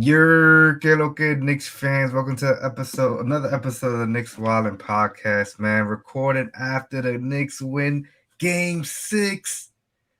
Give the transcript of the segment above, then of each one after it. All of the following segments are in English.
Que lo que Knicks fans, welcome to another episode of the Knicks Wildin' Podcast, man. Recorded after the Knicks win Game 6.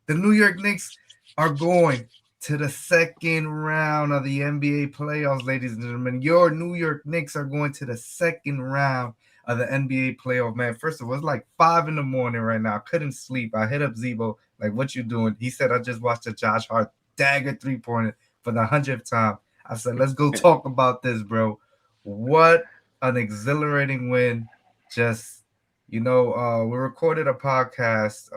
The New York Knicks are going to the second round of the NBA playoffs, ladies and gentlemen. Your New York Knicks are going to the second round of the NBA playoff, man. First of all, it's like 5 in the morning right now. I couldn't sleep. I hit up Zebo, like, what you doing? He said, I just watched a Josh Hart dagger three-pointer for the 100th time. I said, let's go talk about this, bro. What an exhilarating win. Just, we recorded a podcast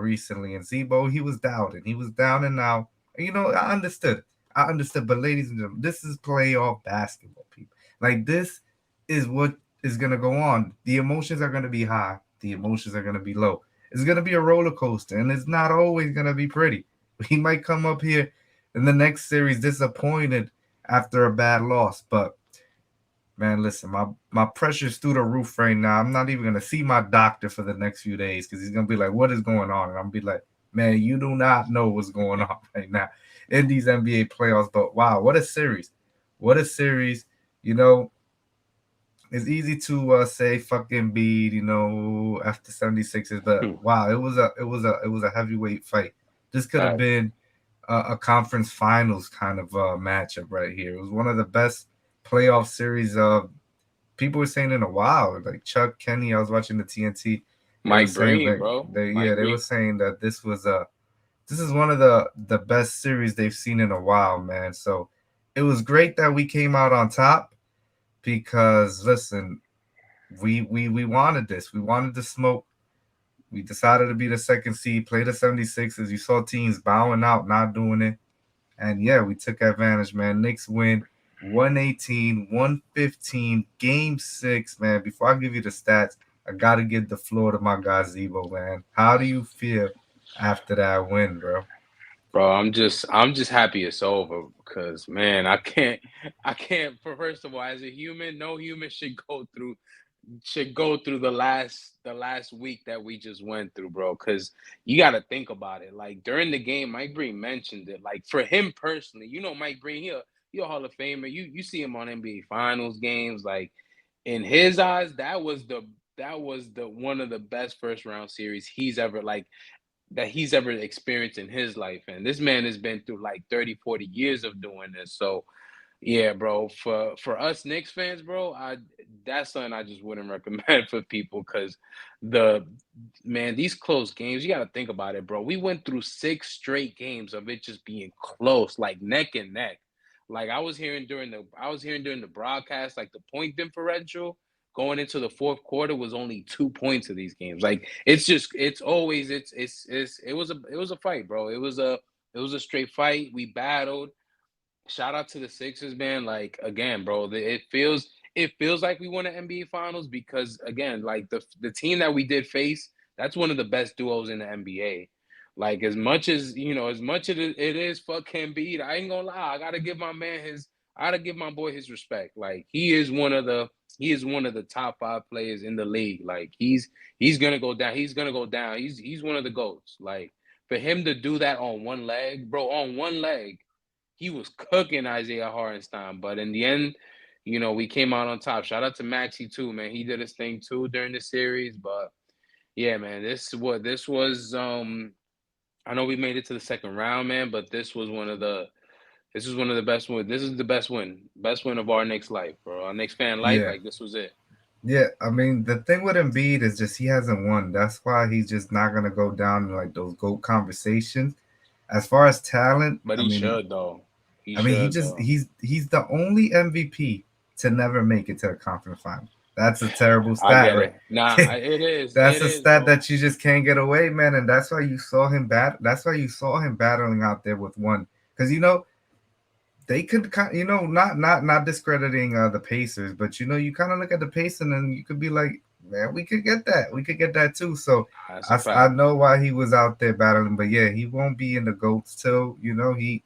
recently, and Zebo, he was doubting. He was down and out. I understood. But ladies and gentlemen, this is playoff basketball, people. Like, this is what is going to go on. The emotions are going to be high. The emotions are going to be low. It's going to be a roller coaster, and it's not always going to be pretty. We might come up here in the next series disappointed after a bad loss. But man, listen, my pressure's through the roof right now. I'm not even gonna see my doctor for the next few days because he's gonna be like, "What is going on?" And I'm gonna be like, "Man, you do not know what's going on right now in these NBA playoffs." But wow, what a series! What a series! You know, it's easy to say fucking beat, after 76ers, but wow, it was a heavyweight fight. This could have been a conference finals kind of matchup right here. It was one of the best playoff series people were saying in a while. Like Chuck Kenny, I was watching the TNT. They were Mike saying Breen, like bro. they were saying that this is one of the best series they've seen in a while, man. So it was great that we came out on top because listen, we wanted this. We wanted to smoke. We decided to be the second seed, play the 76ers. You saw teams bowing out, not doing it. And yeah, we took advantage, man. Knicks win 118, 115, game 6, man. Before I give you the stats, I got to give the floor to my guy Zebo, man. How do you feel after that win, bro? Bro, I'm just happy it's over because man, I can't for first of all, as a human, no human should go through the last week that we just went through, bro. Because you got to think about it. Like during the game, Mike Breen mentioned it. Like for him personally, Mike Breen, he a Hall of Famer. You see him on NBA Finals games. Like in his eyes, that was the one of the best first round series he's ever experienced in his life. And this man has been through like 30, 40 years of doing this. So yeah, bro, for us Knicks fans, bro, I that's something I just wouldn't recommend for people because the man, these close games, you got to think about it, bro. We went through 6 straight games of it just being close, like neck and neck. Like I was hearing during the broadcast, like the point differential going into the fourth quarter was only 2 points of these games. Like it's always it was a fight, bro. It was a straight fight. We battled. Shout out to the Sixers, man. Like again, bro, it feels like we won the NBA Finals because again, like the team that we did face, that's one of the best duos in the NBA. Like as much as it is fuck Embiid, I ain't gonna lie. I gotta give my boy his respect. Like he is one of the top 5 players in the league. Like he's gonna go down. He's gonna go down. He's one of the goats. Like for him to do that on one leg, bro, on one leg he was cooking Isaiah Hartenstein, but in the end, we came out on top. Shout out to Maxi too, man. He did his thing too during the series. But yeah, man, this was. I know we made it to the second round, man, but this was one of the best wins. This is the best win of our Knicks life, bro. Our Knicks fan life, Yeah. like this was it. Yeah, I mean the thing with Embiid is just he hasn't won. That's why he's just not gonna go down in like those GOAT conversations. As far as talent, But I he mean, should though. He he should just though. he's the only MVP to never make it to the conference final. That's a terrible I stat, get it. Nah, right? it is. That's It a is, stat bro. that you just can't get away, man. And that's why you saw him That's why you saw him battling out there with one, because they could not discrediting the Pacers, but you kind of look at the Pacers and you could be like, man, we could get that too. So That's a I fact. know why he was out there battling, but yeah, he won't be in the goats till he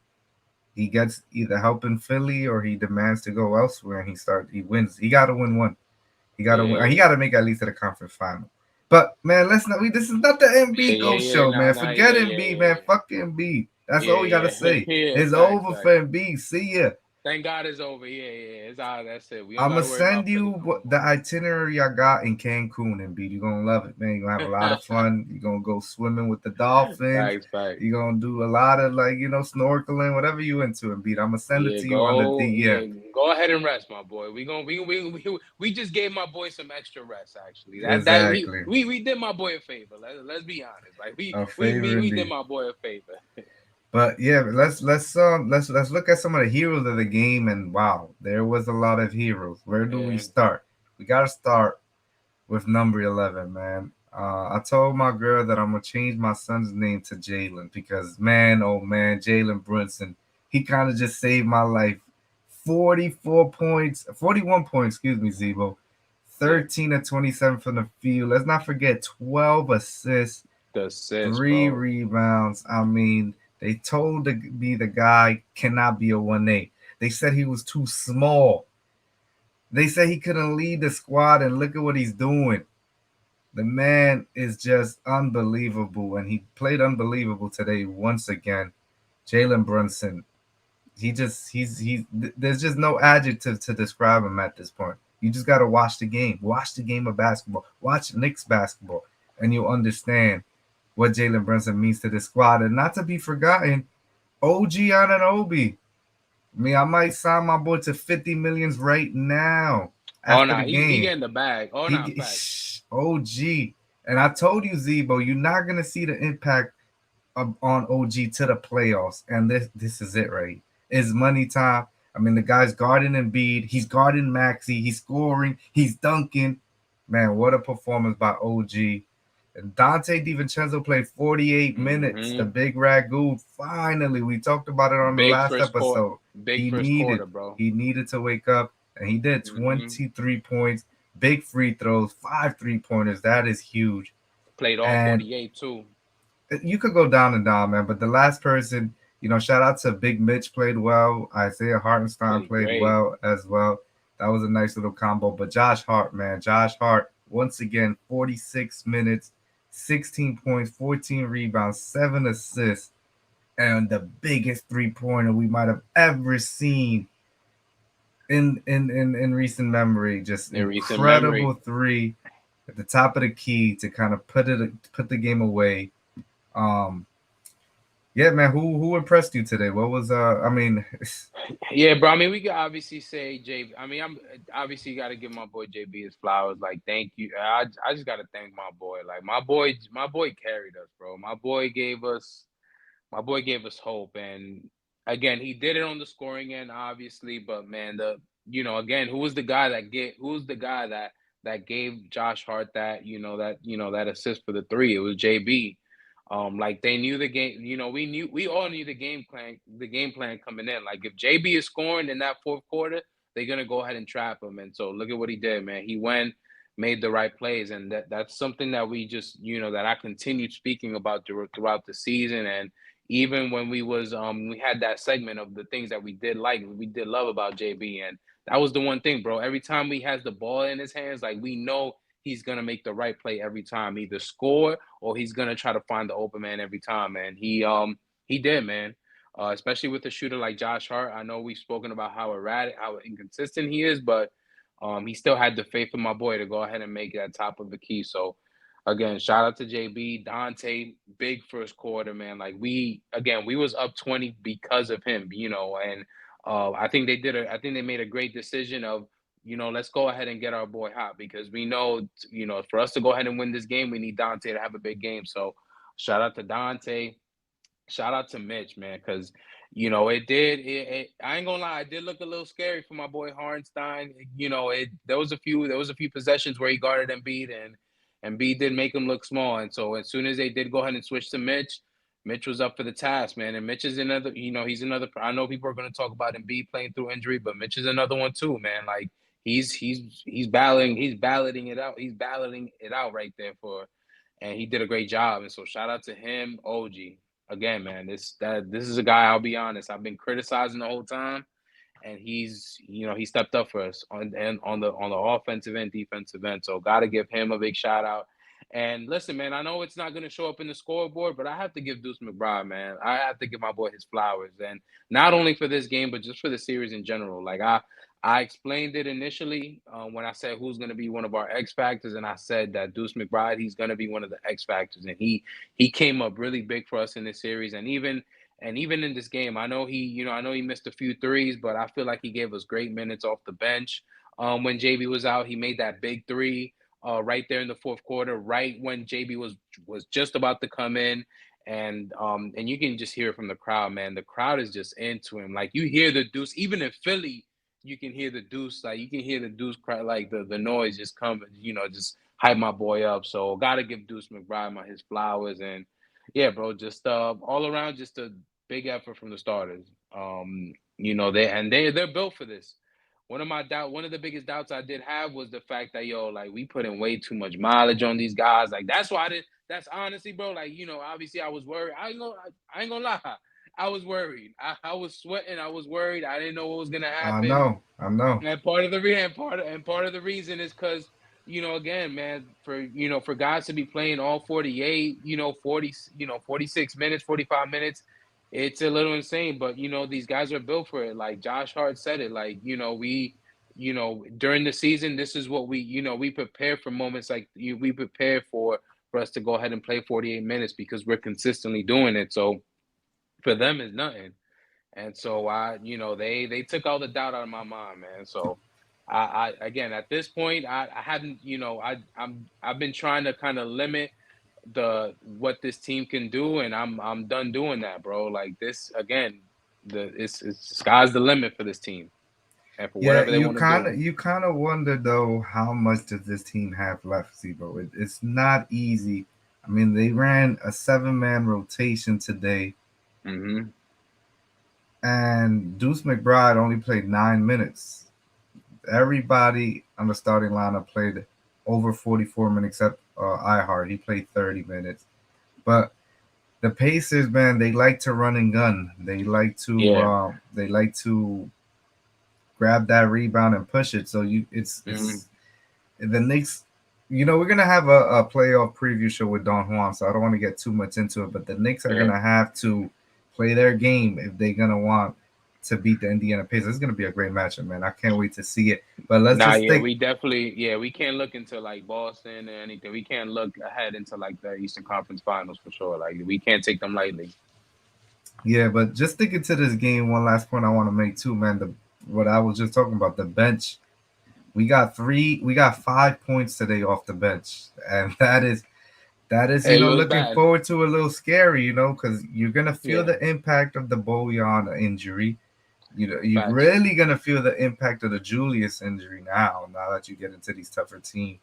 gets either help in Philly or he demands to go elsewhere and he wins. He got to win one. He got to win. He Yeah. got to make at least to the conference final. But man, let's not. This is not the Yeah, MB yeah, Go yeah. show, Nah, man. nah, Forget yeah, yeah, MB, man. yeah. Fuck MB. That's all Yeah, we gotta yeah, say. yeah. It's Facts, over facts. for MB. See ya. Thank God it's over. Yeah. It's all that's it. We don't I'ma gotta worry about send Philly you no more. the itinerary I got in Cancun, and B. You're gonna love it, man. You're gonna have a lot of fun. You're gonna go swimming with the dolphins. Facts. You're gonna do a lot of like, snorkeling, whatever you into, and beat. I'm gonna send it Yeah, to you on the go. DM. Yeah, go ahead and rest, my boy. We just gave my boy some extra rest. Actually, that Exactly. we did my boy a favor. Let's be honest. Like A favor we did indeed. my boy a favor. But yeah, let's look at some of the heroes of the game, and wow, there was a lot of heroes. Where do we Yeah, start? We gotta start with number 11, man. I told my girl that I'm gonna change my son's name to Jalen because man, oh man, Jalen Brunson, he kind of just saved my life. 44 points, 41 points, excuse me, Zebo. yeah. 13 to 27 from the field. Let's not forget 12 assists, The assist, three bro. rebounds. I mean, they told me the guy cannot be a 1A. They said he was too small. They said he couldn't lead the squad, and look at what he's doing. The man is just unbelievable, and he played unbelievable today once again. Jalen Brunson, there's just no adjective to describe him at this point. You just got to watch the game. Watch the game of basketball. Watch Knicks basketball, and you'll understand what Jalen Brunson means to the squad. And not to be forgotten, OG Ananobi. I mean, I might sign my boy to 50 millions right now Oh after nah, the he game. getting the bag. Oh He nah, get- facts. OG. And I told you, Zebo, you're not gonna see the impact on OG to the playoffs. And this is it, right? It's money time. I mean, the guy's guarding Embiid. He's guarding Maxi. He's scoring. He's dunking. Man, what a performance by OG. And Dante DiVincenzo played 48 minutes. The Hmm. big ragu. Finally, we talked about it on the Big last first quarter. episode. Big He first needed quarter, bro. he needed to wake up, and he did. Hmm. 23 points, big free throws, 5 3-pointers. That is huge. Played all And 48 too. you could go down and down, man. But the last person, shout out to Big Mitch played well. Isaiah Hartenstein Played played great. well as well. That was a nice little combo. But Josh Hart, man, Josh Hart once again, 46 minutes, 16 points, 14 rebounds, 7 assists, and the biggest 3-pointer we might have ever seen in recent memory. Just In recent incredible memory. three at the top of the key to kind of put the game away. Um, Yeah, man. Who impressed you today? What was I mean, Yeah, bro. I mean, we can obviously say JB. I mean, I'm obviously got to give my boy JB his flowers. Like, thank you. I just got to thank my boy. Like, my boy carried us, bro. My boy gave us hope. And again, he did it on the scoring end, obviously. But man, again, who was the guy that gave Josh Hart that assist for the three? It was JB. Like they knew the game. We all knew the game plan coming in. Like if JB is scoring in that fourth quarter, they're gonna go ahead and trap him. And so look at what he did, man. He went, made the right plays, and that's something that we just that I continued speaking about throughout the season. And even when we had that segment of the things that we did love about JB, and that was the one thing, bro. Every time he has the ball in his hands, like we know he's gonna make the right play every time, either score or he's gonna try to find the open man every time. And he did, man. Especially with a shooter like Josh Hart. I know we've spoken about how erratic, how inconsistent he is, but he still had the faith in my boy to go ahead and make that top of the key. So again, shout out to JB, Dante, big first quarter, man. Like we was up 20 because of him, and I think they made a great decision of, let's go ahead and get our boy hot because we know, for us to go ahead and win this game, we need Dante to have a big game. So shout out to Dante. Shout out to Mitch, man, because I ain't gonna lie, it did look a little scary for my boy Harnstein. There was a few possessions where he guarded Embiid, and Embiid did make him look small. And so as soon as they did go ahead and switch to Mitch, Mitch was up for the task, man. And Mitch is another, he's another. I know people are going to talk about Embiid playing through injury, but Mitch is another one too, man. Like he's battling it out right there and he did a great job. And so shout out to him, OG. Again, man, this is a guy, I'll be honest, I've been criticizing the whole time, and he stepped up for us on the offensive and defensive end. So gotta give him a big shout out. And listen, man, I know it's not going to show up in the scoreboard, but I have to give Deuce McBride, man. I have to give my boy his flowers, and not only for this game, but just for the series in general. Like I explained it initially when I said who's going to be one of our X factors, and I said that Deuce McBride, he's going to be one of the X factors, and he came up really big for us in this series, and even in this game, I know he missed a few threes, but I feel like he gave us great minutes off the bench. When JB was out, he made that big three right there in the fourth quarter, right when JB was just about to come in, and you can just hear it from the crowd, man. The crowd is just into him. Like you hear the Deuce, even in Philly, you can hear the Deuce, like you can hear the Deuce cry, like the noise just coming, just hype my boy up. So gotta give Deuce McBride his flowers, and yeah, bro, just all around, just a big effort from the starters. They're built for this. One of the biggest doubts I did have was the fact that like we put in way too much mileage on these guys. Like that's why I did. That's honestly, bro. Like obviously I was worried. I ain't gonna lie. I was worried. I was sweating. I was worried. I didn't know what was gonna I happen. know, I know. And part of the re- and part of the reason is because again, man, for guys to be playing all 48, 40, 46 minutes, 45 minutes, it's a little insane. But these guys are built for it. Like Josh Hart said it. Like we, during the season, this is what we prepare for moments like we prepare for us to go ahead and play 48 minutes because we're consistently doing it. So for them, it's nothing. And so they took all the doubt out of my mind, man. So I again at this point I hadn't I've been trying to kind of limit the what this team can do, and I'm done doing that, bro. Like this again, it's sky's the limit for this team and for Yeah, whatever they want to do. you kind of wonder though how much does this team have left, Zebo? It's not easy. I mean, they ran a seven-man rotation today, Hmm. and Deuce McBride only played 9 minutes. Everybody on the starting lineup played over 44 minutes, except Ihart. He played 30 minutes. But the Pacers, man, they like to run and gun. Yeah. They like to grab that rebound and push it. So Hmm. it's the Knicks. We're gonna have a playoff preview show with Don Juan, so I don't want to get too much into it. But the Knicks are Yeah. gonna have to play their game if they're gonna want to beat the Indiana Pacers. It's gonna be a great matchup, man. I can't wait to see it. But let's Nah, just yeah, think, we definitely, yeah, we can't look into like Boston or anything. We can't look ahead into like the Eastern Conference Finals for sure. Like we can't take them lightly. yeah. But just thinking to this game, one last point I want to make too, man. What I was just talking about, the bench. We got 5 points today off the bench, and that is Hey, it was looking bad. forward to a little scary, because you're gonna feel Yeah, the impact of the Bojan injury. You're facts. really gonna feel the impact of the Julius injury now that you get into these tougher teams.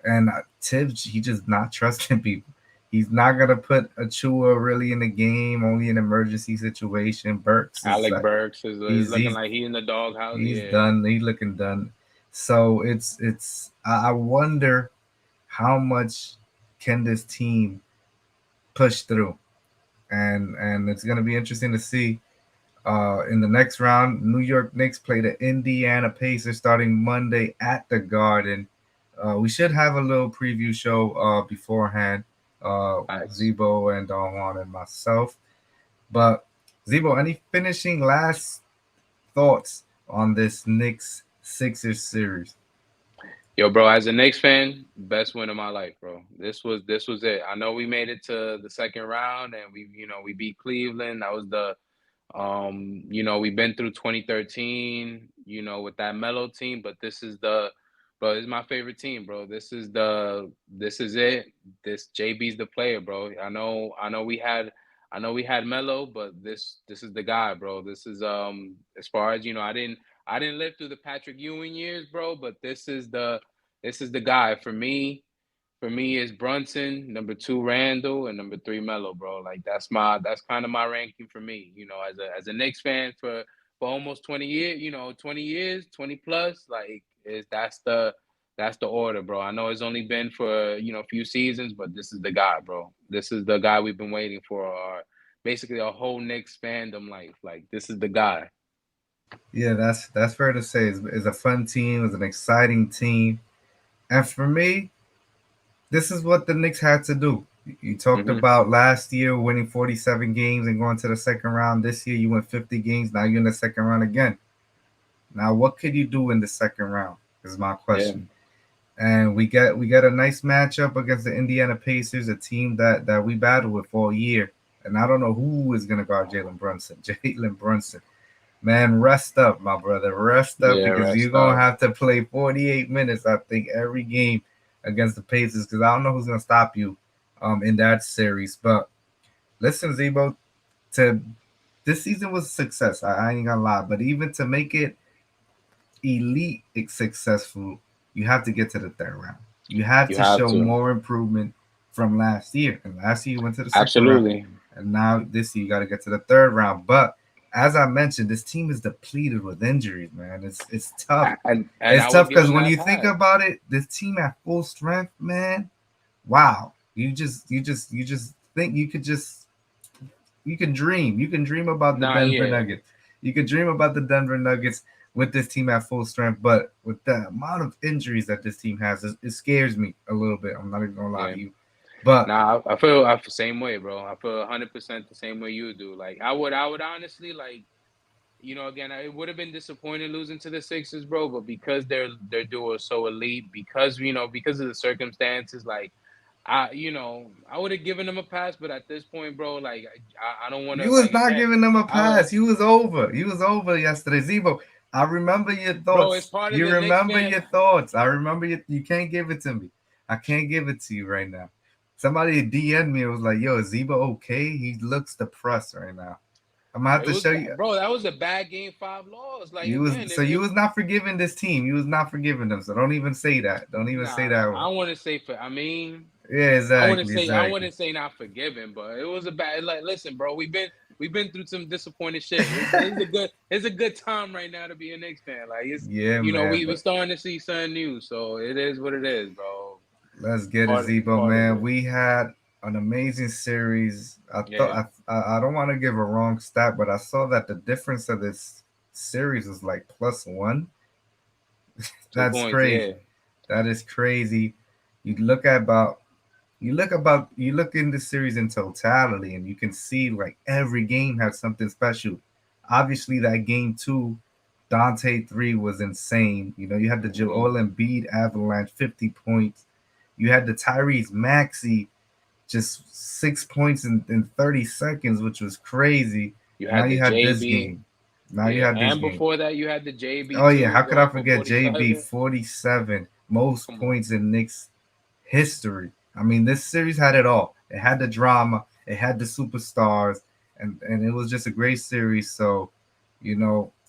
And Tibbs, he just not trusting people. He's not gonna put Achua really in the game, only in emergency situation. Burks is Alec Burks is he's looking he's like he in the doghouse. he's Yeah, done. He's looking done. So I wonder how much can this team push through, and it's gonna be interesting to see. In the next round, New York Knicks play the Indiana Pacers starting Monday at the Garden. We should have a little preview show beforehand, facts. Zebo and Don Juan and myself. But Zebo, any finishing last thoughts on this Knicks Sixers series? Yo, bro, as a Knicks fan, best win of my life, bro. This was it. I know we made it to the second round and we beat Cleveland. That was the we've been through 2013, with that mellow team, but this is my favorite team, bro. This is it. This JB's the player, bro. I know we had Mello, but this is the guy, bro. This is as far as I didn't live through the Patrick Ewing years, bro, but this is the guy for me. For me, is Brunson, number two Randall, and number three Melo, bro. Like that's kind of my ranking for me. As a Knicks fan for almost 20 years, 20 years, 20 plus, like is that's the order, bro. I know it's only been for a few seasons, but this is the guy, bro. This is the guy we've been waiting for our basically our whole Knicks fandom life. Like this is the guy. Yeah, that's fair to say. It's a fun team. It's an exciting team, and for me, this is what the Knicks had to do. You talked Hmm. about last year winning 47 games and going to the second round. This year you win 50 games. Now you're in the second round again. Now what could you do in the second round? Is my Yeah, question. And we get a nice matchup against the Indiana Pacers, a team that we battled with all year. And I don't know who is gonna guard Jalen Brunson. Jalen Brunson. Man, rest up, my brother. Rest up yeah, because you're rest gonna up. have to play 48 minutes, I think, every game against the Pacers because I don't know who's gonna stop you in that series. But listen, Zebo, to this season was a success. I ain't gonna lie, but even to make it elite successful, you have to get to the third round. You have You to have show to. more improvement from last year. And last year you went to the second round, Absolutely. and now this year you got to get to the third round. But as I mentioned, this team is depleted with injuries, man. It's tough. And It's I would tough give because him when that you think pass. about it, this team at full strength, man. Wow, you just think you can dream. You can dream about the Nah, Denver yeah, Nuggets. You can dream about the Denver Nuggets with this team at full strength, but with the amount of injuries that this team has, it scares me a little bit. I'm not even gonna lie yeah. to you. But Nah, I feel the same way, bro. I feel 100% the same way you do. Like I would honestly like, again, it would have been disappointing losing to the Sixers, bro. But because their duo is so elite, because because of the circumstances, like I would have given them a pass. But at this point, bro, like I don't want to, you was like, not again, giving them a I pass. You was over. You was over yesterday, Zebo. I remember your bro, it's thoughts. part of You the Knicks remember fan. your thoughts. I remember you can't give it to me. I can't give it to you right now. Somebody DM'd me. It was like, "Yo, is Zebo okay? He looks depressed right now." I'm gonna have It to was show you. bro, that was a bad game five loss. Like, You was again, so you was not forgiving this team. You was not forgiving them. So don't even say that. Don't even say nah, that one. I want to say for. I mean, Yeah, I want to exactly, say I exactly. wouldn't say not forgiven, but it was a bad. Like, listen, bro, we've been through some disappointing shit. It's a good time right now to be a Knicks fan. Like, it's Yeah, man. we But starting to see something new, so it is what it is, bro. let's get it, It's Zebo, part of man. it. We had an amazing series. I thought Yeah, I don't want to give a wrong stat, but I saw that the difference of this series is like +1. two That's points. crazy. Yeah, That is crazy. You look at about you look in the series in totality and you can see like every game had something special. Obviously that game 2 Dante 3 was insane. You had the hmm. Joel Embiid avalanche 50 points. You had the Tyrese Maxey just 6 points in 30 seconds, which was crazy. You Now had you the had this JB. game. Now you Yeah, had this and game. before that, you had the JB Oh yeah, how too, could I going for forget JB 47. 47 most Come on. points in Knicks history. I mean, this series had it all. It had the drama, it had the superstars, and it was just a great series. So,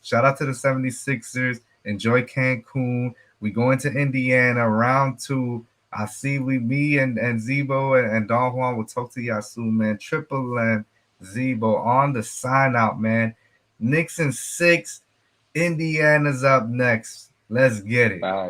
shout out to the 76ers. Enjoy Cancun. We go into Indiana round 2. I see me and Zebo and Don Juan will talk to y'all soon, man. Triple M Zebo on the sign out, man. Knicks in 6. Indiana's up next. Let's get it. Bye.